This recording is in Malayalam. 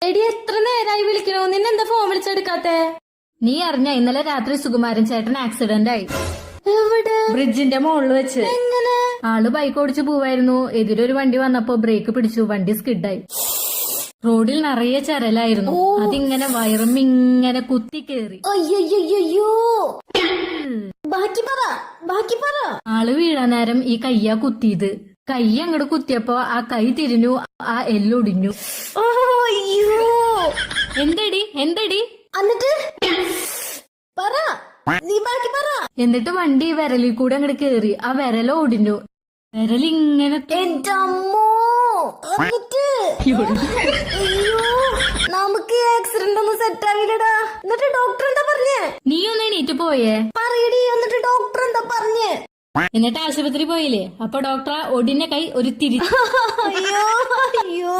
എടി എത്ര നേരായി വിളിക്കണോ, നിന്നെന്താ ഫോൺ വിളിച്ചെടുക്കാത്തെ? നീ അറിഞ്ഞ ഇന്നലെ രാത്രി സുകുമാരൻ ചേട്ടൻ ആക്സിഡന്റ് ആയി. എവിടെ? ബ്രിഡ്ജിന്റെ മുകളിൽ വെച്ച്. എങ്ങനെ? ആള് ബൈക്ക് ഓടിച്ചു പോവായിരുന്നു. എതിരൊരു വണ്ടി വന്നപ്പോ ബ്രേക്ക് പിടിച്ചു, വണ്ടി സ്കിഡായി. റോഡിൽ നിറയെ ചരലായിരുന്നു. അതിങ്ങനെ വയറുമിങ്ങനെ കുത്തി കേറി. അയ്യോ, ബാക്കി പറ. ആള് വീഴാൻ നേരം ഈ കയ്യാ കുത്തിയത്. കൈ അങ്ങോട്ട് കുത്തിയപ്പോ ആ കൈ തിരിഞ്ഞു, ആ എല്ലൊടിഞ്ഞു. അയ്യോ, എന്തടി എന്നിട്ട് പറ, നീ ബാക്കി പറ. എന്നിട്ട് വണ്ടി വിരലിൽ കൂടെ അങ്ങോട്ട് കേറി, ആ വിരല ഒടിഞ്ഞു. വിരലിങ്ങനെ എന്റെ അമ്മോ. എന്നിട്ട് അയ്യോ, നമുക്ക് ആക്സിഡന്റ് ഒന്നും സെറ്റ് ആവില്ലടാ. എന്നിട്ട് ഡോക്ടർ എന്താ പറഞ്ഞേ? നീ ഒന്ന് എണീറ്റ് പോയേ? പറയടി, എന്നിട്ട് ഡോക്ടർ എന്താ പറഞ്ഞേ? എന്നിട്ട് ആശുപത്രി പോയില്ലേ? അപ്പൊ ഡോക്ടർ ഒടിഞ്ഞ കൈ ഒരു തിരി. അയ്യോ